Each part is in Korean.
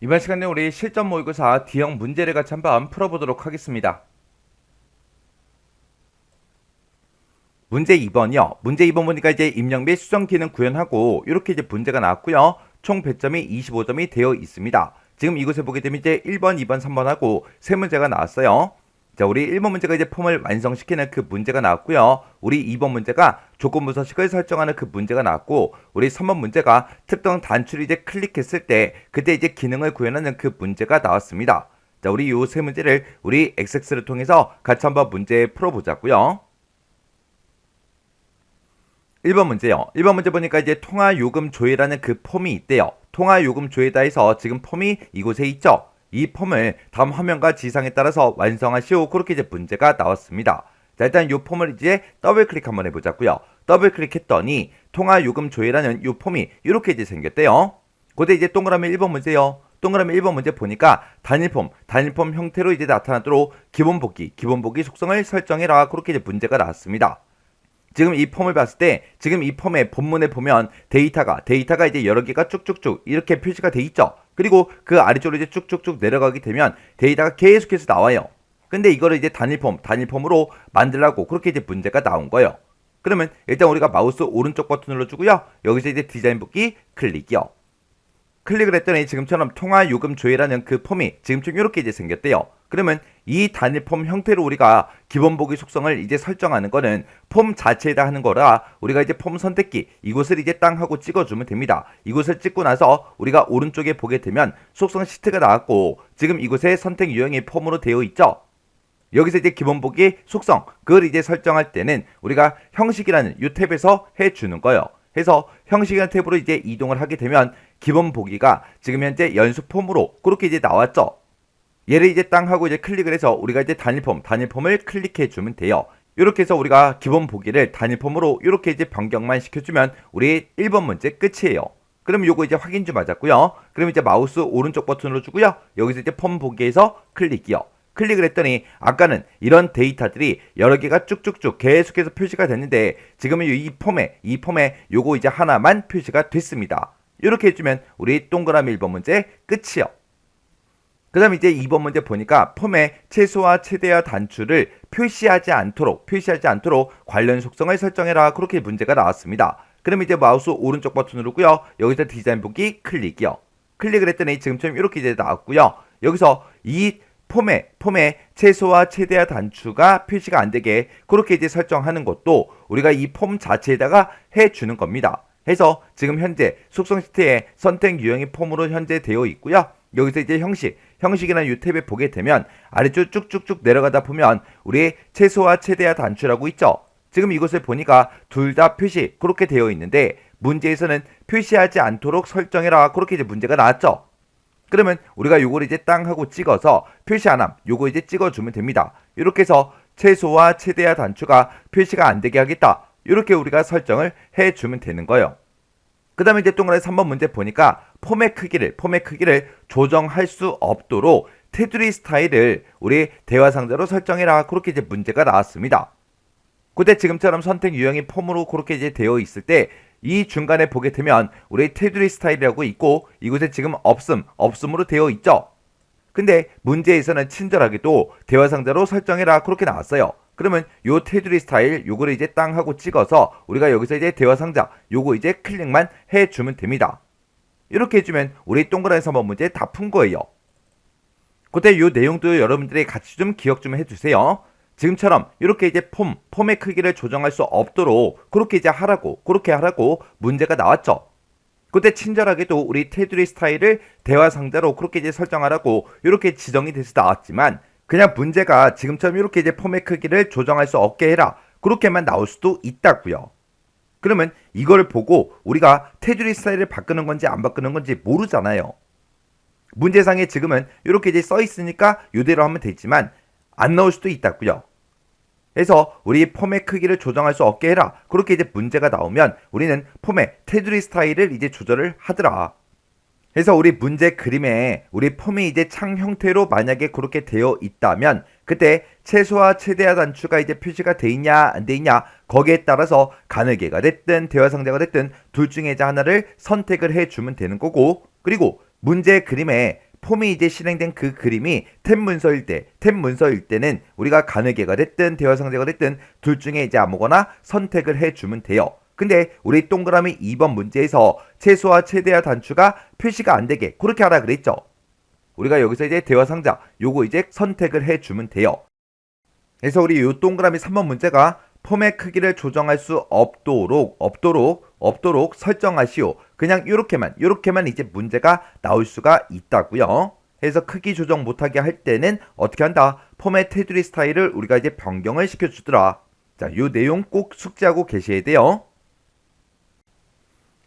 이번 시간에 우리 실전 모의고사 D형 문제를 같이 한번 풀어보도록 하겠습니다. 문제 2번이요. 문제 2번 보니까 이제 입력 및 수정 기능 구현하고 이렇게 이제 문제가 나왔고요. 총 배점이 25점이 되어 있습니다. 지금 이곳에 보게 되면 이제 1번, 2번, 3번 하고 세 문제가 나왔어요. 자, 우리 1번 문제가 이제 폼을 완성시키는 그 문제가 나왔고요. 우리 2번 문제가 조건부 서식을 설정하는 그 문제가 나왔고, 우리 3번 문제가 특정 단추를 이제 클릭했을 때 그때 이제 기능을 구현하는 그 문제가 나왔습니다. 자, 우리 요 세 문제를 우리 XX를 통해서 같이 한번 문제 풀어보자고요. 1번 문제요. 1번 문제 보니까 이제 통화요금 조회라는 그 폼이 있대요. 통화요금 조회다 해서 지금 폼이 이곳에 있죠. 이 폼을 다음 화면과 지상에 따라서 완성하시오. 그렇게 이제 문제가 나왔습니다. 자, 일단 이 폼을 이제 더블 클릭 한번 해보자고요. 더블 클릭했더니 통화요금 조회라는 이 폼이 이렇게 이제 생겼대요. 그때 이제 동그라미 1번 문제요. 동그라미 1번 문제 보니까 단일폼 형태로 이제 나타나도록 기본보기 속성을 설정해라. 그렇게 이제 문제가 나왔습니다. 지금 이 폼을 봤을 때 지금 이 폼의 본문에 보면 데이터가 이제 여러 개가 쭉쭉쭉 이렇게 표시가 돼 있죠. 그리고 그 아래쪽으로 이제 쭉쭉쭉 내려가게 되면 데이터가 계속해서 나와요. 근데 이거를 이제 단일폼으로 만들라고 그렇게 이제 문제가 나온 거예요. 그러면 일단 우리가 마우스 오른쪽 버튼 눌러주고요. 여기서 이제 디자인 복귀 클릭이요. 클릭을 했더니 지금처럼 통화요금 조회라는 그 폼이 지금처럼 이렇게 이제 생겼대요. 그러면 이 단일 폼 형태로 우리가 기본 보기 속성을 이제 설정하는 거는 폼 자체에다 하는 거라 우리가 이제 폼 선택기 이곳을 이제 땅 하고 찍어주면 됩니다. 이곳을 찍고 나서 우리가 오른쪽에 보게 되면 속성 시트가 나왔고 지금 이곳에 선택 유형이 폼으로 되어 있죠. 여기서 이제 기본 보기 속성 그걸 이제 설정할 때는 우리가 형식이라는 이 탭에서 해주는 거예요. 해서 형식이라는 탭으로 이제 이동을 하게 되면 기본 보기가 지금 현재 연속 폼으로 그렇게 이제 나왔죠. 얘를 이제 땅 하고 이제 클릭을 해서 우리가 이제 단일폼을 클릭해 주면 돼요. 이렇게 해서 우리가 기본 보기를 단일폼으로 이렇게 이제 변경만 시켜주면 우리 1번 문제 끝이에요. 그럼 요거 이제 확인 좀 하자고요. 그럼 이제 마우스 오른쪽 버튼으로 주고요. 여기서 이제 폼 보기에서 클릭이요. 클릭을 했더니 아까는 이런 데이터들이 여러 개가 쭉쭉쭉 계속해서 표시가 됐는데 지금은 이 폼에 요거 이제 하나만 표시가 됐습니다. 이렇게 해주면 우리 동그라미 1번 문제 끝이요. 그 다음 이제 2번 문제 보니까 폼의 최소와 최대화 단추를 표시하지 않도록 관련 속성을 설정해라. 그렇게 문제가 나왔습니다. 그럼 이제 마우스 오른쪽 버튼 누르고요. 여기서 디자인 보기 클릭이요. 클릭을 했더니 지금처럼 이렇게 이제 나왔고요. 여기서 이 폼의 최소와 최대화 단추가 표시가 안 되게 그렇게 이제 설정하는 것도 우리가 이 폼 자체에다가 해주는 겁니다. 해서 지금 현재 속성 시트에 선택 유형이 폼으로 현재 되어 있고요. 여기서 이제 형식이라는 이 탭에 보게 되면 아래쪽 쭉쭉쭉 내려가다 보면 우리 최소와 최대화 단추라고 있죠. 지금 이것을 보니까 둘 다 표시 그렇게 되어 있는데 문제에서는 표시하지 않도록 설정해라. 그렇게 이제 문제가 나왔죠. 그러면 우리가 요걸 이제 땅 하고 찍어서 표시 안 함 요거 이제 찍어주면 됩니다. 이렇게 해서 최소와 최대화 단추가 표시가 안 되게 하겠다. 이렇게 우리가 설정을 해주면 되는 거예요. 그 다음에 이제 동그라미 3번 문제 보니까 폼의 크기를 조정할 수 없도록 테두리 스타일을 우리 대화 상자로 설정해라. 그렇게 이제 문제가 나왔습니다. 그때 지금처럼 선택 유형이 폼으로 그렇게 이제 되어 있을 때 이 중간에 보게 되면 우리 테두리 스타일이라고 있고 이곳에 지금 없음으로 되어 있죠. 근데 문제에서는 친절하게도 대화 상자로 설정해라. 그렇게 나왔어요. 그러면 요 테두리 스타일 요거를 이제 땅 하고 찍어서 우리가 여기서 이제 대화 상자 요거 이제 클릭만 해주면 됩니다. 이렇게 해주면 우리 동그라미 3번 문제 다 푼 거예요. 그때 요 내용도 여러분들이 같이 좀 기억 좀 해주세요. 지금처럼 이렇게 이제 폼의 크기를 조정할 수 없도록 그렇게 하라고 문제가 나왔죠. 그때 친절하게도 우리 테두리 스타일을 대화 상자로 그렇게 이제 설정하라고 이렇게 지정이 돼서 나왔지만 그냥 문제가 지금처럼 이렇게 이제 폼의 크기를 조정할 수 없게 해라. 그렇게만 나올 수도 있다고요. 그러면 이걸 보고 우리가 테두리 스타일을 바꾸는 건지 안 바꾸는 건지 모르잖아요. 문제상에 지금은 이렇게 이제 써 있으니까 이대로 하면 되지만 안 나올 수도 있다고요. 그래서 우리 폼의 크기를 조정할 수 없게 해라. 그렇게 이제 문제가 나오면 우리는 폼의 테두리 스타일을 이제 조절을 하더라. 그래서 우리 문제 그림에 우리 폼이 이제 창 형태로 만약에 그렇게 되어 있다면 그때 최소와 최대화 단추가 이제 표시가 돼 있냐 안 돼 있냐 거기에 따라서 가늘개가 됐든 대화 상자가 됐든 둘 중에 하나를 선택을 해주면 되는 거고 그리고 문제 그림에 폼이 이제 실행된 그 그림이 탭 문서일 때는 우리가 가늘개가 됐든 대화상자가 됐든 둘 중에 이제 아무거나 선택을 해주면 돼요. 근데 우리 동그라미 2번 문제에서 최소와 최대와 단추가 표시가 안 되게 그렇게 하라 그랬죠. 우리가 여기서 이제 대화상자 요거 이제 선택을 해주면 돼요. 그래서 우리 요 동그라미 3번 문제가 폼의 크기를 조정할 수 없도록 설정하시오. 그냥 요렇게만 이제 문제가 나올 수가 있다고요. 그래서 크기 조정 못하게 할 때는 어떻게 한다? 폼의 테두리 스타일을 우리가 이제 변경을 시켜주더라. 자, 요 내용 꼭 숙지하고 계셔야 돼요.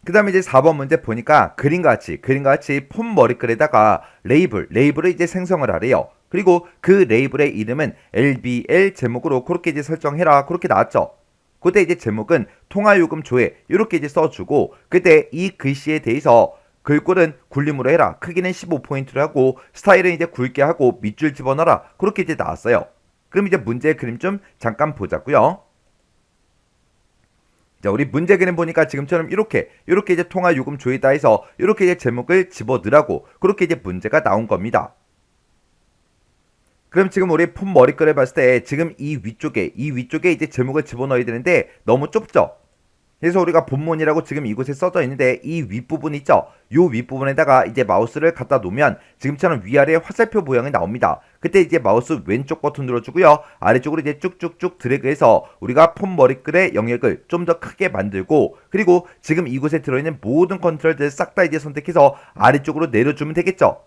그 다음에 이제 4번 문제 보니까 그림과 같이 폼 머리글에다가 레이블을 이제 생성을 하래요. 그리고 그 레이블의 이름은 LBL 제목으로 그렇게 이제 설정해라. 그렇게 나왔죠. 그때 이제 제목은 통화요금 조회 이렇게 이제 써주고 그때 이 글씨에 대해서 글꼴은 굴림으로 해라. 크기는 15포인트로 하고 스타일은 이제 굵게 하고 밑줄 집어넣어라. 그렇게 이제 나왔어요. 그럼 이제 문제 그림 좀 잠깐 보자고요. 자, 우리 문제 그림 보니까 지금처럼 이렇게 이제 통화요금 조회다 해서 이렇게 이제 제목을 집어넣으라고 그렇게 이제 문제가 나온 겁니다. 그럼 지금 우리 폼 머리글을 봤을 때 지금 이 위쪽에 이제 제목을 집어넣어야 되는데 너무 좁죠? 그래서 우리가 본문이라고 지금 이곳에 써져 있는데 이 윗부분 있죠? 요 윗부분에다가 이제 마우스를 갖다 놓으면 지금처럼 위아래 화살표 모양이 나옵니다. 그때 이제 마우스 왼쪽 버튼 눌러주고요. 아래쪽으로 이제 쭉쭉쭉 드래그해서 우리가 폼 머리글의 영역을 좀 더 크게 만들고 그리고 지금 이곳에 들어있는 모든 컨트롤들 싹 다 이제 선택해서 아래쪽으로 내려주면 되겠죠?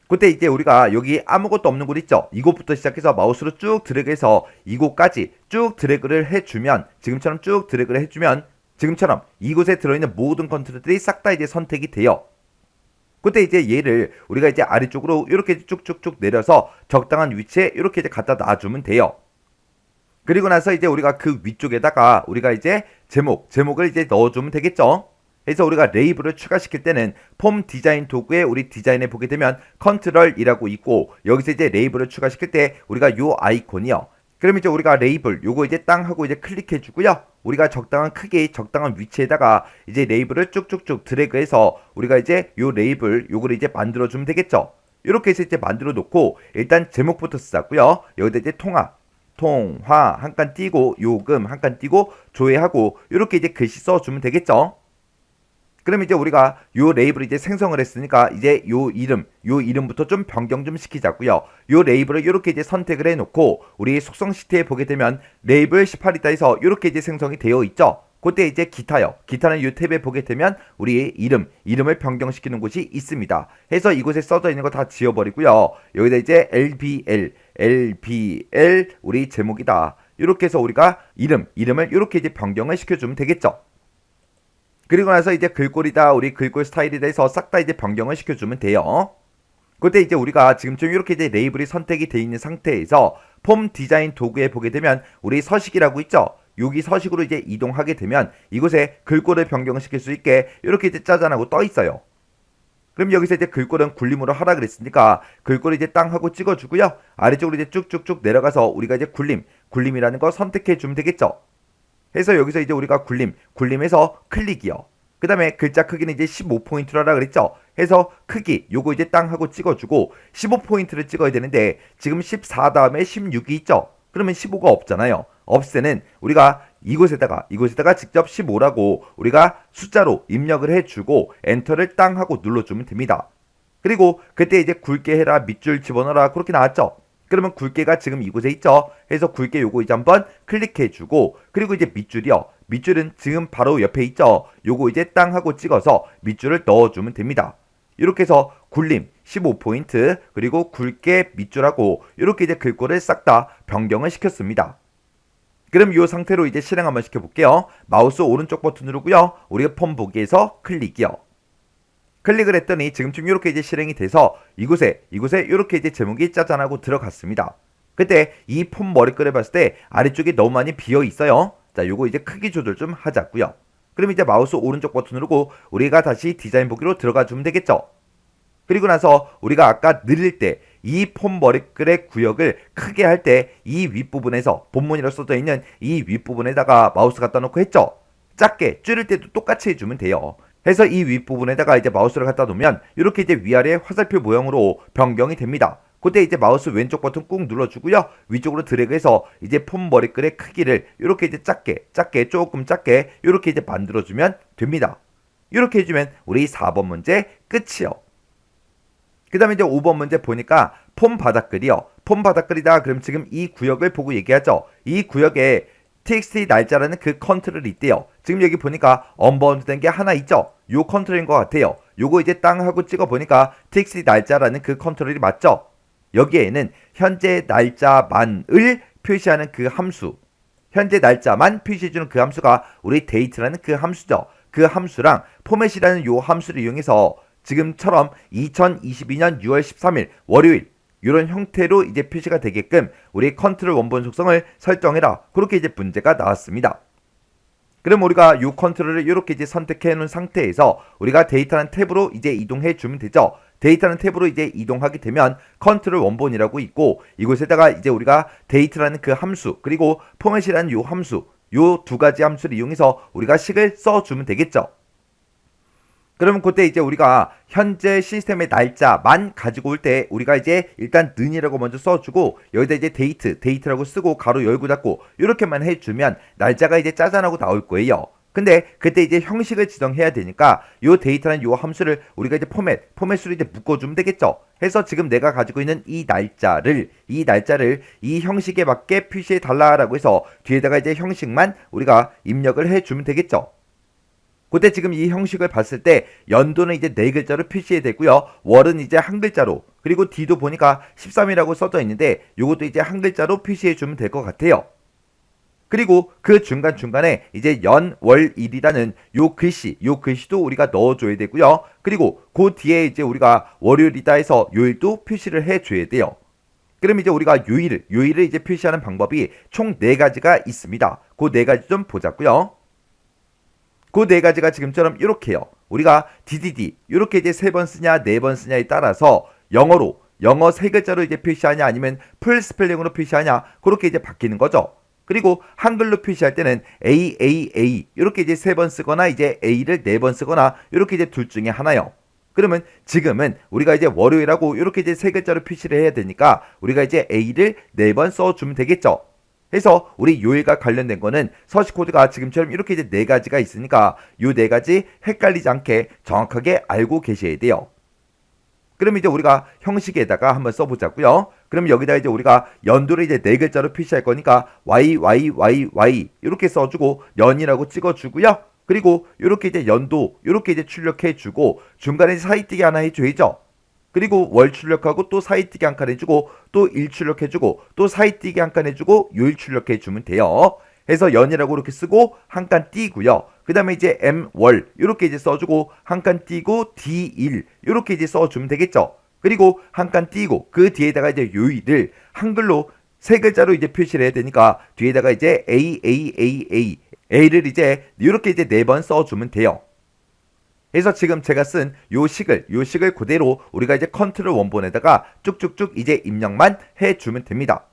그때 이제 우리가 여기 아무것도 없는 곳 있죠? 이곳부터 시작해서 마우스로 쭉 드래그해서 이곳까지 쭉 드래그를 해주면 지금처럼 쭉 드래그를 해주면 지금처럼 이곳에 들어있는 모든 컨트롤들이 싹 다 이제 선택이 돼요. 그때 이제 얘를 우리가 이제 아래쪽으로 이렇게 쭉쭉쭉 내려서 적당한 위치에 이렇게 이제 갖다 놔주면 돼요. 그리고 나서 이제 우리가 그 위쪽에다가 우리가 이제 제목을 이제 넣어주면 되겠죠? 그래서 우리가 레이블을 추가시킬 때는 폼 디자인 도구에 우리 디자인에 보게 되면 컨트롤이라고 있고 여기서 이제 레이블을 추가시킬 때 우리가 요 아이콘이요. 그럼 이제 우리가 레이블 요거 이제 땅 하고 이제 클릭해 주고요. 우리가 적당한 크기 적당한 위치에다가 이제 레이블을 쭉쭉쭉 드래그해서 우리가 이제 요 레이블 요거를 이제 만들어 주면 되겠죠. 이렇게 해서 이제 만들어 놓고 일단 제목부터 쓰자고요. 여기다 이제 통화 한 칸 띄고 요금 한 칸 띄고 조회하고 이렇게 이제 글씨 써 주면 되겠죠. 그럼 이제 우리가 요 레이블을 이제 생성을 했으니까 이제 요 이름부터 좀 변경 좀 시키자고요. 요 레이블을 이렇게 이제 선택을 해놓고 우리 속성 시트에 보게 되면 레이블 18이다 해서 이렇게 이제 생성이 되어 있죠. 그때 이제 기타요. 기타는 요 탭에 보게 되면 우리의 이름을 변경시키는 곳이 있습니다. 해서 이곳에 써져 있는 거 다 지워버리고요. 여기다 이제 LBL 우리 제목이다. 이렇게 해서 우리가 이름을 이렇게 이제 변경을 시켜주면 되겠죠. 그리고 나서 이제 글꼴이다 우리 글꼴 스타일에 대해서 싹 다 이제 변경을 시켜주면 돼요. 그때 이제 우리가 지금쯤 이렇게 이제 레이블이 선택이 되어 있는 상태에서 폼 디자인 도구에 보게 되면 우리 서식이라고 있죠. 여기 서식으로 이제 이동하게 되면 이곳에 글꼴을 변경시킬 수 있게 이렇게 이제 짜잔하고 떠 있어요. 그럼 여기서 이제 글꼴은 굴림으로 하라 그랬으니까 글꼴을 이제 땅 하고 찍어주고요. 아래쪽으로 이제 쭉쭉쭉 내려가서 우리가 이제 굴림이라는 거 선택해 주면 되겠죠. 해서 여기서 이제 우리가 굴림해서 클릭이요. 그 다음에 글자 크기는 이제 15포인트로 하라 그랬죠. 해서 크기 요거 이제 땅 하고 찍어주고 15포인트를 찍어야 되는데 지금 14 다음에 16이 있죠. 그러면 15가 없잖아요. 없애는 우리가 이곳에다가 직접 15라고 우리가 숫자로 입력을 해주고 엔터를 땅 하고 눌러주면 됩니다. 그리고 그때 이제 굵게 해라 밑줄 집어넣어라 그렇게 나왔죠. 그러면 굵게가 지금 이곳에 있죠. 해서 굵게 요거 이제 한번 클릭해주고 그리고 이제 밑줄은 지금 바로 옆에 있죠. 요거 이제 땅 하고 찍어서 밑줄을 넣어주면 됩니다. 이렇게 해서 굴림 15포인트 그리고 굵게 밑줄하고 이렇게 이제 글꼴을 싹 다 변경을 시켰습니다. 그럼 이 상태로 이제 실행 한번 시켜볼게요. 마우스 오른쪽 버튼 누르고요. 우리가 폼 보기에서 클릭이요. 클릭을 했더니 지금쯤 이렇게 이제 실행이 돼서 이곳에 이렇게 이제 제목이 짜잔하고 들어갔습니다. 그때 이 폼 머리글을 봤을 때 아래쪽이 너무 많이 비어 있어요. 자, 요거 이제 크기 조절 좀 하자고요. 그럼 이제 마우스 오른쪽 버튼 누르고 우리가 다시 디자인 보기로 들어가 주면 되겠죠. 그리고 나서 우리가 아까 늘릴 때 이 폼 머리글의 구역을 크게 할 때 이 윗부분에서 본문이라고 써져 있는 이 윗부분에다가 마우스 갖다 놓고 했죠. 작게 줄일 때도 똑같이 해주면 돼요. 해서 이 윗부분에다가 이제 마우스를 갖다 놓으면 이렇게 이제 위아래 화살표 모양으로 변경이 됩니다. 그때 이제 마우스 왼쪽 버튼 꾹 눌러주고요. 위쪽으로 드래그해서 이제 폰 머리글의 크기를 이렇게 이제 작게 조금 작게 이렇게 이제 만들어주면 됩니다. 이렇게 해주면 우리 4번 문제 끝이요. 그 다음에 이제 5번 문제 보니까 폼 바닥글이요. 폼 바닥글이다. 그럼 지금 이 구역을 보고 얘기하죠. 이 구역에 txt 날짜라는 그 컨트롤이 있대요. 지금 여기 보니까 언바운드 된 게 하나 있죠. 요 컨트롤인 것 같아요. 요거 이제 땅 하고 찍어 보니까 txt 날짜라는 그 컨트롤이 맞죠. 여기에는 현재 날짜만을 표시하는 그 함수, 현재 날짜만 표시해주는 그 함수가 우리 date라는 그 함수죠. 그 함수랑 포맷이라는 요 함수를 이용해서 지금처럼 2022년 6월 13일 월요일 이런 형태로 이제 표시가 되게끔 우리 컨트롤 원본 속성을 설정해라. 그렇게 이제 문제가 나왔습니다. 그럼 우리가 이 컨트롤을 이렇게 이제 선택해 놓은 상태에서 우리가 데이터라는 탭으로 이제 이동해 주면 되죠. 데이터라는 탭으로 이제 이동하게 되면 컨트롤 원본이라고 있고 이곳에다가 이제 우리가 데이터라는 그 함수 그리고 포맷이라는 요 함수 요 두 가지 함수를 이용해서 우리가 식을 써주면 되겠죠. 그러면 그때 이제 우리가 현재 시스템의 날짜만 가지고 올 때 우리가 이제 일단 는이라고 먼저 써주고 여기다 이제 데이트라고 쓰고 가로 열고 닫고 이렇게만 해주면 날짜가 이제 짜잔하고 나올 거예요. 근데 그때 이제 형식을 지정해야 되니까 요 데이터라는 요 함수를 우리가 이제 포맷으로 이제 묶어주면 되겠죠. 해서 지금 내가 가지고 있는 이 날짜를 이 형식에 맞게 표시해 달라라고 해서 뒤에다가 이제 형식만 우리가 입력을 해주면 되겠죠. 그때 지금 이 형식을 봤을 때 연도는 이제 4글자로 표시해야 되고요. 월은 이제 한 글자로 그리고 D도 보니까 13이라고 써져 있는데 요것도 이제 한 글자로 표시해 주면 될 것 같아요. 그리고 그 중간중간에 이제 연, 월, 일이라는 요 글씨도 우리가 넣어줘야 되고요. 그리고 그 뒤에 이제 우리가 월요일이다 해서 요일도 표시를 해줘야 돼요. 그럼 이제 우리가 요일을 이제 표시하는 방법이 총 4가지가 있습니다. 그 4가지 좀 보자고요. 그 4가지가 지금처럼 이렇게요. 우리가 DDD 이렇게 이제 3번 쓰냐 4번 쓰냐에 따라서 영어 3글자로 이제 표시하냐 아니면 풀 스펠링으로 표시하냐 그렇게 이제 바뀌는 거죠. 그리고 한글로 표시할 때는 AAA 이렇게 이제 3번 쓰거나 이제 A를 4번 쓰거나 이렇게 이제 둘 중에 하나요. 그러면 지금은 우리가 이제 월요일하고 이렇게 이제 3글자로 표시를 해야 되니까 우리가 이제 A를 4번 써주면 되겠죠. 해서 우리 요일과 관련된 거는 서식 코드가 지금처럼 이렇게 이제 4가지가 있으니까 요 4가지 헷갈리지 않게 정확하게 알고 계셔야 돼요. 그럼 이제 우리가 형식에다가 한번 써보자고요. 그럼 여기다 이제 우리가 연도를 이제 4글자로 표시할 거니까 YYYY 이렇게 써주고 연이라고 찍어주고요. 그리고 이렇게 이제 연도 이렇게 이제 출력해주고 중간에 사이뜨기 하나 해줘야죠. 그리고 월 출력하고 또 사이뜨기 한 칸 해주고 또 일 출력해주고 또 사이뜨기 한 칸 해주고 요일 출력해주면 돼요. 해서 연이라고 이렇게 쓰고 한 칸 띄고요. 그 다음에 이제 M월 이렇게 이제 써주고 한 칸 띄고 D1 이렇게 이제 써주면 되겠죠. 그리고 한 칸 띄고 그 뒤에다가 이제 요일을 한글로 3글자로 이제 표시를 해야 되니까 뒤에다가 이제 A를 이제 이렇게 이제 4번 써주면 돼요. 그래서 지금 제가 쓴 요 식을 그대로 우리가 이제 컨트롤 원본에다가 쭉쭉쭉 이제 입력만 해주면 됩니다.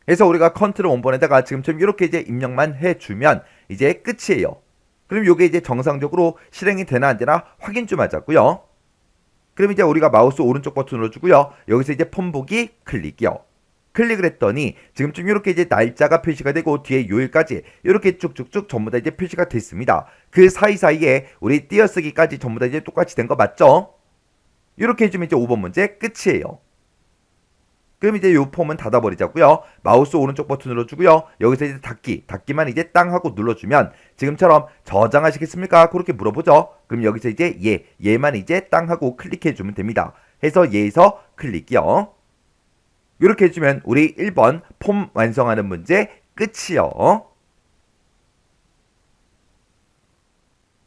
그래서 우리가 컨트롤 원본에다가 지금처럼 이렇게 이제 입력만 해주면 이제 끝이에요. 그럼 요게 이제 정상적으로 실행이 되나 안 되나 확인 좀 하자고요. 그럼 이제 우리가 마우스 오른쪽 버튼 눌러주고요. 여기서 이제 폰 보기 클릭이요. 클릭을 했더니 지금쯤 이렇게 이제 날짜가 표시가 되고 뒤에 요일까지 이렇게 쭉쭉쭉 전부 다 이제 표시가 됐습니다. 그 사이사이에 우리 띄어쓰기까지 전부 다 이제 똑같이 된 거 맞죠? 이렇게 해주면 이제 5번 문제 끝이에요. 그럼 이제 요 폼은 닫아버리자고요. 마우스 오른쪽 버튼 눌러주고요. 여기서 이제 닫기만 이제 땅 하고 눌러주면 지금처럼 저장하시겠습니까? 그렇게 물어보죠. 그럼 여기서 이제 얘만 이제 땅 하고 클릭해주면 됩니다. 해서 얘에서 클릭이요. 이렇게 해주면 우리 1번 폼 완성하는 문제 끝이요.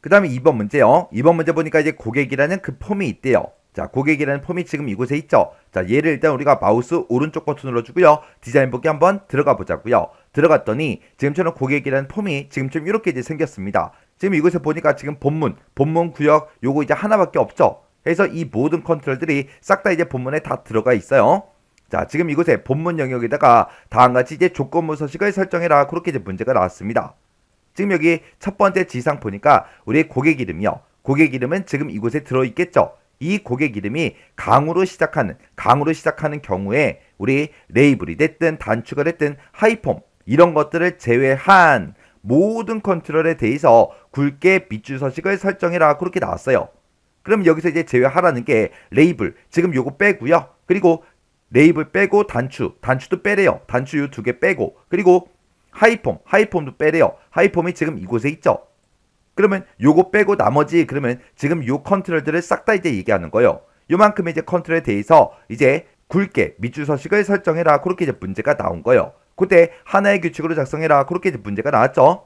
그 다음에 2번 문제요. 2번 문제 보니까 이제 고객이라는 그 폼이 있대요. 자, 고객이라는 폼이 지금 이곳에 있죠. 자, 얘를 일단 우리가 마우스 오른쪽 버튼 눌러주고요. 디자인 보기 한번 들어가 보자고요. 들어갔더니 지금처럼 고객이라는 폼이 지금처럼 이렇게 이제 생겼습니다. 지금 이곳에 보니까 지금 본문 구역 요거 이제 하나밖에 없죠. 그래서 이 모든 컨트롤들이 싹 다 이제 본문에 다 들어가 있어요. 자, 지금 이곳에 본문 영역에다가 다음같이 이제 조건부 서식을 설정해라. 그렇게 이제 문제가 나왔습니다. 지금 여기 첫 번째 지상 보니까 우리 고객 이름이요. 고객 이름은 지금 이곳에 들어있겠죠. 이 고객 이름이 강으로 시작하는 경우에 우리 레이블이 됐든 단추가 됐든 하이폼 이런 것들을 제외한 모든 컨트롤에 대해서 굵게 밑줄 서식을 설정해라 그렇게 나왔어요. 그럼 여기서 이제 제외하라는 게 레이블 지금 요거 빼고요. 그리고 레이블 빼고 단추도 빼래요. 단추 요 두 개 빼고 그리고 하이폼도 빼래요. 하이폼이 지금 이곳에 있죠. 그러면 요거 빼고 나머지 그러면 지금 요 컨트롤들을 싹 다 이제 얘기하는 거예요. 요만큼의 이제 컨트롤에 대해서 이제 굵게 밑줄 서식을 설정해라 그렇게 이제 문제가 나온 거예요. 그때 하나의 규칙으로 작성해라 그렇게 이제 문제가 나왔죠.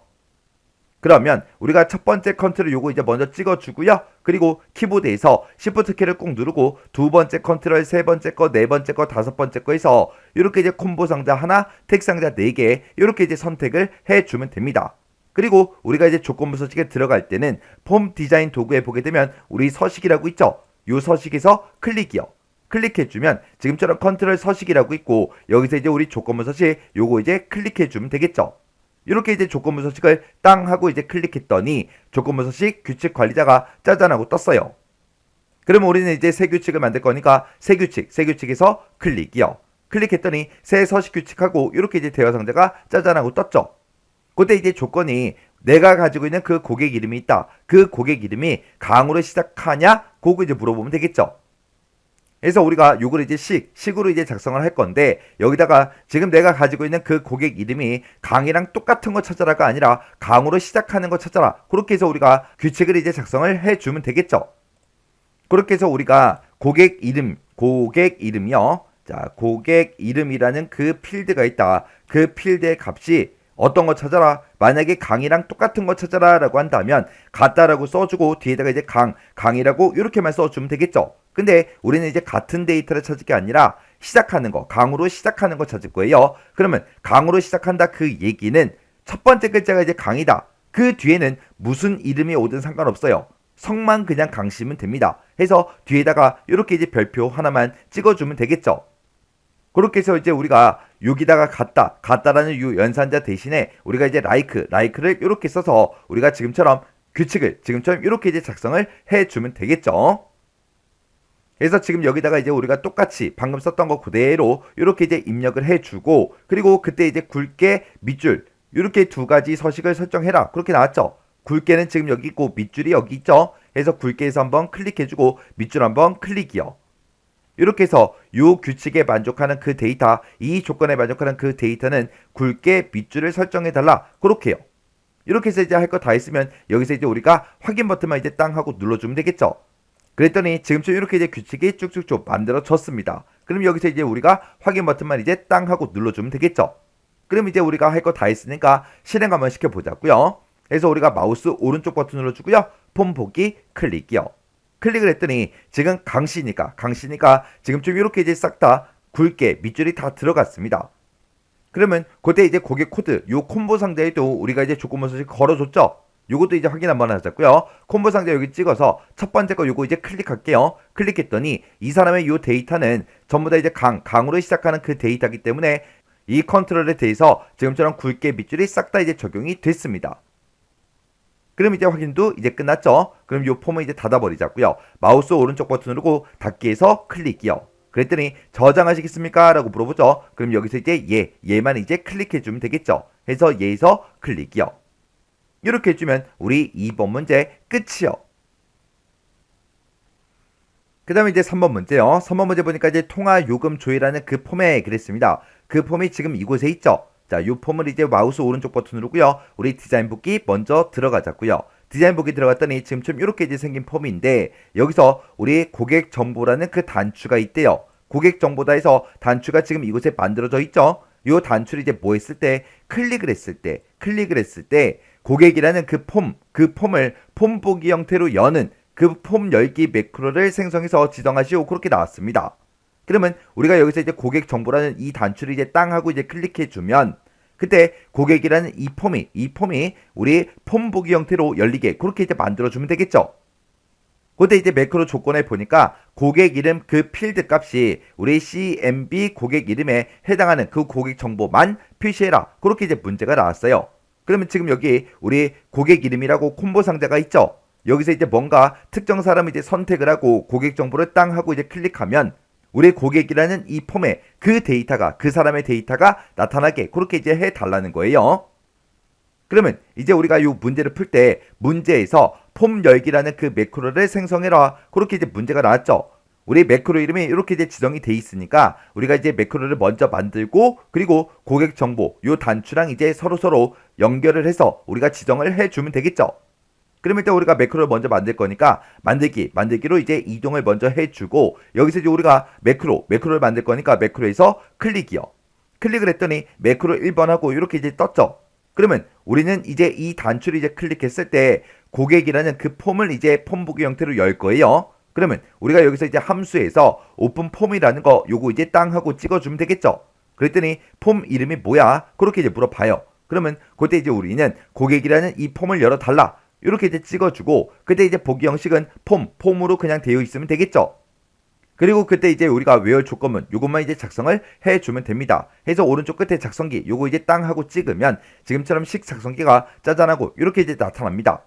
그러면 우리가 첫 번째 컨트롤 요거 이제 먼저 찍어주고요. 그리고 키보드에서 Shift 키를 꾹 누르고 두 번째 컨트롤, 세 번째 거, 네 번째 거, 다섯 번째 거에서 이렇게 이제 콤보 상자 하나, 텍 상자 4개 이렇게 이제 선택을 해주면 됩니다. 그리고 우리가 이제 조건부 서식에 들어갈 때는 폼 디자인 도구에 보게 되면 우리 서식이라고 있죠. 요 서식에서 클릭이요. 클릭해주면 지금처럼 컨트롤 서식이라고 있고 여기서 이제 우리 조건부 서식 요거 이제 클릭해주면 되겠죠. 이렇게 이제 조건부 서식을 땅 하고 이제 클릭했더니 조건부 서식 규칙 관리자가 짜잔 하고 떴어요. 그러면 우리는 이제 새 규칙을 만들 거니까 새 규칙에서 클릭이요. 클릭했더니 새 서식 규칙하고 이렇게 이제 대화 상자가 짜잔 하고 떴죠. 그때 이제 조건이 내가 가지고 있는 그 고객 이름이 있다. 그 고객 이름이 강으로 시작하냐? 그거 이제 물어보면 되겠죠. 그래서 우리가 요걸 이제 식으로 이제 작성을 할 건데 여기다가 지금 내가 가지고 있는 그 고객 이름이 강이랑 똑같은 거 찾아라가 아니라 강으로 시작하는 거 찾아라. 그렇게 해서 우리가 규칙을 이제 작성을 해주면 되겠죠. 그렇게 해서 우리가 고객 이름이요. 자, 고객 이름이라는 그 필드가 있다. 그 필드의 값이 어떤 거 찾아라. 만약에 강이랑 똑같은 거 찾아라 라고 한다면 같다라고 써주고 뒤에다가 이제 강이라고 이렇게만 써주면 되겠죠. 근데 우리는 이제 같은 데이터를 찾을 게 아니라 시작하는 거, 강으로 시작하는 거 찾을 거예요. 그러면 강으로 시작한다 그 얘기는 첫 번째 글자가 이제 강이다. 그 뒤에는 무슨 이름이 오든 상관없어요. 성만 그냥 강씨면 됩니다. 해서 뒤에다가 이렇게 이제 별표 하나만 찍어주면 되겠죠. 그렇게 해서 이제 우리가 여기다가 같다라는 이 연산자 대신에 우리가 이제 like를 이렇게 써서 우리가 지금처럼 규칙을 지금처럼 이렇게 이제 작성을 해주면 되겠죠. 그래서 지금 여기다가 이제 우리가 똑같이 방금 썼던 거 그대로 이렇게 이제 입력을 해주고 그리고 그때 이제 굵게 밑줄 이렇게 두 가지 서식을 설정해라 그렇게 나왔죠. 굵게는 지금 여기 있고 밑줄이 여기 있죠. 그래서 굵게에서 한번 클릭해주고 밑줄 한번 클릭이요. 이렇게 해서 이 규칙에 만족하는 그 데이터, 이 조건에 만족하는 그 데이터는 굵게 밑줄을 설정해달라 그렇게요. 이렇게 해서 이제 할 거 다 했으면 여기서 이제 우리가 확인 버튼만 이제 땅 하고 눌러주면 되겠죠. 그랬더니 지금쯤 이렇게 이제 규칙이 쭉쭉쭉 만들어졌습니다. 그럼 여기서 이제 우리가 확인 버튼만 이제 땅 하고 눌러주면 되겠죠. 그럼 이제 우리가 할 거 다 했으니까 실행 한번 시켜보자고요. 그래서 우리가 마우스 오른쪽 버튼 눌러주고요. 폼 보기 클릭이요. 클릭을 했더니 지금 강씨니까 지금쯤 이렇게 이제 싹 다 굵게 밑줄이 다 들어갔습니다. 그러면 그때 이제 고객 코드 요 콤보 상자에도 우리가 이제 조건부 서식 걸어줬죠. 요것도 이제 확인 한번 하자고요. 콤보 상자 여기 찍어서 첫 번째 거 요거 이제 클릭할게요. 클릭했더니 이 사람의 요 데이터는 전부 다 이제 강으로 시작하는 그 데이터이기 때문에 이 컨트롤에 대해서 지금처럼 굵게 밑줄이 싹 다 이제 적용이 됐습니다. 그럼 이제 확인도 이제 끝났죠. 그럼 요 폼을 이제 닫아버리자고요. 마우스 오른쪽 버튼 누르고 닫기에서 클릭이요. 그랬더니 저장하시겠습니까? 라고 물어보죠. 그럼 여기서 이제 얘만 이제 클릭해주면 되겠죠. 해서 얘에서 클릭이요. 이렇게 해주면 우리 2번 문제 끝이요. 그 다음에 이제 3번 문제요. 3번 문제 보니까 이제 통화 요금 조회라는 그 폼에 그랬습니다. 그 폼이 지금 이곳에 있죠. 자, 요 폼을 이제 마우스 오른쪽 버튼 누르고요. 우리 디자인 보기 먼저 들어가자고요. 디자인 보기 들어갔더니 지금쯤 이렇게 이제 생긴 폼인데 여기서 우리 고객 정보라는 그 단추가 있대요. 고객 정보다 해서 단추가 지금 이곳에 만들어져 있죠. 요 단추를 이제 뭐 했을 때 클릭을 했을 때 고객이라는 그 폼을 폼 보기 형태로 여는 그 폼 열기 매크로를 생성해서 지정하시오 그렇게 나왔습니다. 그러면 우리가 여기서 이제 고객 정보라는 이 단추를 이제 땅 하고 이제 클릭해 주면 그때 고객이라는 이 폼이 우리 폼 보기 형태로 열리게 그렇게 이제 만들어 주면 되겠죠. 그때 이제 매크로 조건에 보니까 고객 이름 그 필드 값이 우리 CMB 고객 이름에 해당하는 그 고객 정보만 표시해라 그렇게 이제 문제가 나왔어요. 그러면 지금 여기 우리 고객 이름이라고 콤보 상자가 있죠. 여기서 이제 뭔가 특정 사람을 이제 선택을 하고 고객 정보를 땅 하고 이제 클릭하면 우리 고객이라는 이 폼에 그 데이터가 그 사람의 데이터가 나타나게 그렇게 이제 해달라는 거예요. 그러면 이제 우리가 이 문제를 풀 때 문제에서 폼 열기라는 그 매크로를 생성해라 그렇게 이제 문제가 나왔죠. 우리 매크로 이름이 이렇게 이제 지정이 돼 있으니까 우리가 이제 매크로를 먼저 만들고 그리고 고객 정보 요 단추랑 이제 서로 연결을 해서 우리가 지정을 해주면 되겠죠. 그러면 일단 우리가 매크로를 먼저 만들 거니까 만들기로 이제 이동을 먼저 해주고 여기서 이제 우리가 매크로를 만들 거니까 매크로에서 클릭이요. 클릭을 했더니 매크로 1번 하고 이렇게 이제 떴죠. 그러면 우리는 이제 이 단추를 이제 클릭했을 때 고객이라는 그 폼을 이제 폼 보기 형태로 열 거예요. 그러면 우리가 여기서 이제 함수에서 오픈 폼이라는 거 요거 이제 땅 하고 찍어주면 되겠죠. 그랬더니 폼 이름이 뭐야? 그렇게 이제 물어봐요. 그러면 그때 이제 우리는 고객이라는 이 폼을 열어달라. 이렇게 이제 찍어주고 그때 이제 보기 형식은 폼으로 그냥 되어 있으면 되겠죠. 그리고 그때 이제 우리가 외울 조건문 요것만 이제 작성을 해주면 됩니다. 해서 오른쪽 끝에 작성기 요거 이제 땅 하고 찍으면 지금처럼 식 작성기가 짜잔하고 이렇게 이제 나타납니다.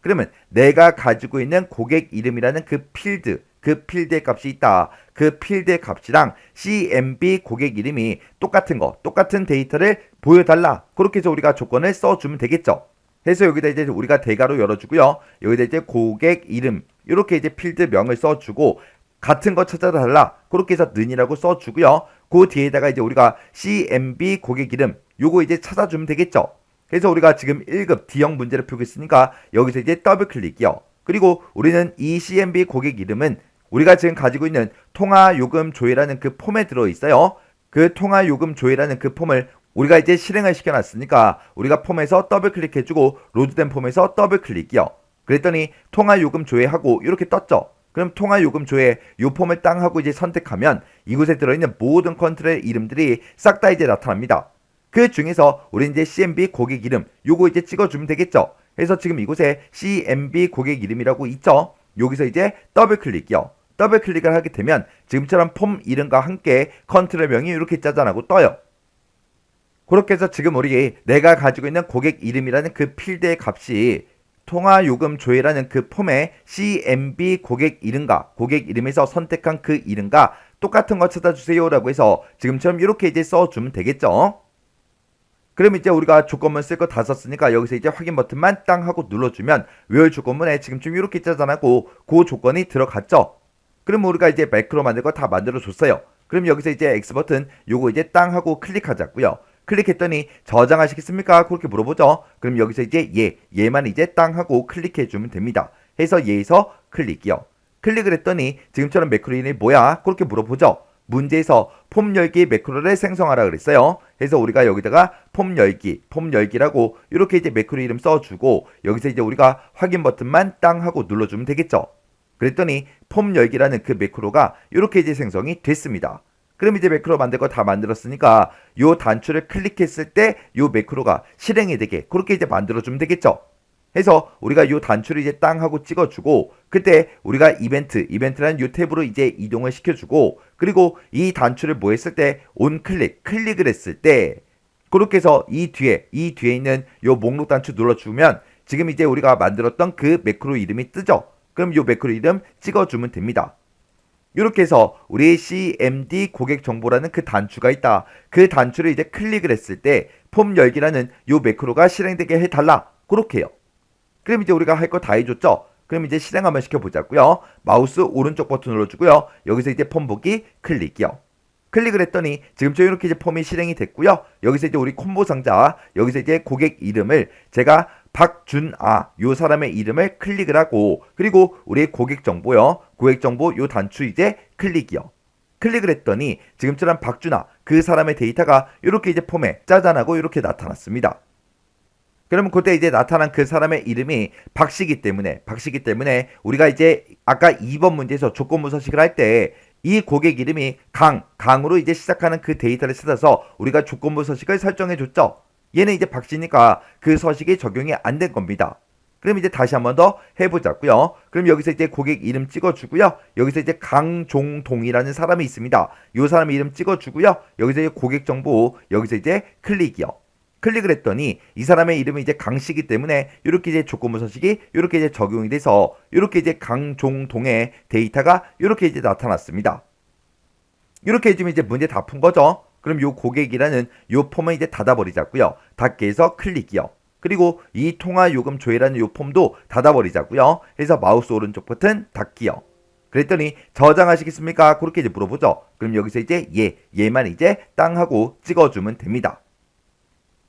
그러면 내가 가지고 있는 고객 이름이라는 그 필드의 값이 있다. 그 필드의 값이랑 CMB 고객 이름이 똑같은 데이터를 보여달라. 그렇게 해서 우리가 조건을 써주면 되겠죠. 해서 여기다 이제 우리가 대괄호 열어주고요. 여기다 이제 고객 이름 이렇게 이제 필드명을 써주고 같은 거 찾아달라. 그렇게 해서 는이라고 써주고요. 그 뒤에다가 이제 우리가 CMB 고객 이름 요거 이제 찾아주면 되겠죠. 그래서 우리가 지금 1급 D형 문제를 풀고 있으니까 여기서 이제 더블 클릭이요. 그리고 우리는 이 CMB 고객 이름은 우리가 지금 가지고 있는 통화 요금 조회라는 그 폼에 들어있어요. 그 통화 요금 조회라는 그 폼을 우리가 이제 실행을 시켜놨으니까 우리가 폼에서 더블 클릭해주고 로드된 폼에서 더블 클릭이요. 그랬더니 통화 요금 조회하고 이렇게 떴죠. 그럼 통화 요금 조회 요 폼을 땅 하고 이제 선택하면 이곳에 들어있는 모든 컨트롤의 이름들이 싹 다 이제 나타납니다. 그 중에서 우리 이제 CMB 고객 이름 요거 이제 찍어주면 되겠죠. 그래서 지금 이곳에 CMB 고객 이름이라고 있죠. 여기서 이제 더블 클릭이요. 더블 클릭을 하게 되면 지금처럼 폼 이름과 함께 컨트롤명이 이렇게 짜잔하고 떠요. 그렇게 해서 지금 우리 내가 가지고 있는 고객 이름이라는 그 필드의 값이 통화 요금 조회라는 그 폼에 CMB 고객 이름과 고객 이름에서 선택한 그 이름과 똑같은 거 찾아주세요 라고 해서 지금처럼 이렇게 이제 써주면 되겠죠. 그럼 이제 우리가 조건문 쓸 거 다 썼으니까 여기서 이제 확인 버튼만 땅 하고 눌러주면 외울 조건문에 지금쯤 이렇게 짜잔하고 그 조건이 들어갔죠. 그럼 우리가 이제 매크로 만들 거 다 만들어 줬어요. 그럼 여기서 이제 X 버튼 요거 이제 땅 하고 클릭하자고요. 클릭했더니 저장하시겠습니까? 그렇게 물어보죠. 그럼 여기서 이제 얘만 이제 땅 하고 클릭해 주면 됩니다. 해서 얘에서 클릭이요. 클릭을 했더니 지금처럼 매크로 이름이 뭐야? 그렇게 물어보죠. 문제에서 폼 열기 매크로를 생성하라 그랬어요. 그래서 우리가 여기다가 폼 열기라고 이렇게 이제 매크로 이름 써주고 여기서 이제 우리가 확인 버튼만 땅 하고 눌러주면 되겠죠. 그랬더니 폼 열기라는 그 매크로가 이렇게 이제 생성이 됐습니다. 그럼 이제 매크로 만들 거 다 만들었으니까 요 단추를 클릭했을 때 요 매크로가 실행이 되게 그렇게 이제 만들어주면 되겠죠. 해서 우리가 요 단추를 이제 땅 하고 찍어주고 그때 우리가 이벤트라는 요 탭으로 이제 이동을 시켜주고 그리고 이 단추를 뭐 했을 때 온 클릭을 했을 때 그렇게 해서 이 뒤에 있는 요 목록 단추 눌러주면 지금 이제 우리가 만들었던 그 매크로 이름이 뜨죠. 그럼 요 매크로 이름 찍어주면 됩니다. 이렇게 해서 우리 CMD 고객 정보라는 그 단추가 있다. 그 단추를 이제 클릭을 했을 때 폼 열기라는 요 매크로가 실행되게 해달라. 그렇게 해요. 그럼 이제 우리가 할 거 다 해줬죠? 그럼 이제 실행 한번 시켜보자고요. 마우스 오른쪽 버튼 눌러주고요. 여기서 이제 폼 보기 클릭이요. 클릭을 했더니 지금처럼 이렇게 이제 폼이 실행이 됐고요. 여기서 이제 우리 콤보 상자, 여기서 이제 고객 이름을 제가 박준아 요 사람의 이름을 클릭을 하고 그리고 우리 고객 정보요. 고객 정보 요 단추 이제 클릭이요. 클릭을 했더니 지금처럼 박준아 그 사람의 데이터가 이렇게 이제 폼에 짜잔하고 이렇게 나타났습니다. 그러면 그때 이제 나타난 그 사람의 이름이 박씨기 때문에 우리가 이제 아까 2번 문제에서 조건부 서식을 할 때 이 고객 이름이 강으로 이제 시작하는 그 데이터를 찾아서 우리가 조건부 서식을 설정해 줬죠. 얘는 이제 박씨니까 그 서식이 적용이 안 된 겁니다. 그럼 이제 다시 한번 더 해보자고요. 그럼 여기서 이제 고객 이름 찍어주고요. 여기서 이제 강종동이라는 사람이 있습니다. 이 사람 이름 찍어주고요. 여기서 이제 고객 정보 여기서 이제 클릭이요. 클릭을 했더니 이 사람의 이름이 이제 강씨이기 때문에 이렇게 이제 조건부 서식이 이렇게 이제 적용이 돼서 이렇게 이제 강종동의 데이터가 이렇게 이제 나타났습니다. 이렇게 해주면 이제 문제 다 푼 거죠. 그럼 요 고객이라는 요 폼은 이제 닫아버리자고요. 닫기 해서 클릭이요. 그리고 이 통화 요금 조회라는 요 폼도 닫아버리자고요. 해서 마우스 오른쪽 버튼 닫기요. 그랬더니 저장하시겠습니까? 그렇게 이제 물어보죠. 그럼 여기서 이제 얘만 이제 땅 하고 찍어주면 됩니다.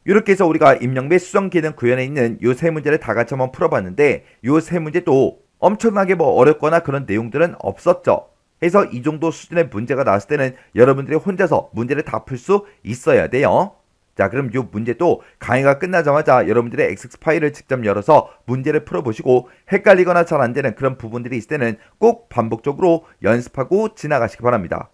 이렇게 해서 우리가 입력 및 수정 기능 구현에 있는 요 세 문제를 다 같이 한번 풀어봤는데 요 세 문제도 엄청나게 뭐 어렵거나 그런 내용들은 없었죠. 해서 이 정도 수준의 문제가 나왔을 때는 여러분들이 혼자서 문제를 다 풀 수 있어야 돼요. 자, 그럼 이 문제도 강의가 끝나자마자 여러분들의 엑셀 파일을 직접 열어서 문제를 풀어보시고 헷갈리거나 잘 안되는 그런 부분들이 있을 때는 꼭 반복적으로 연습하고 지나가시기 바랍니다.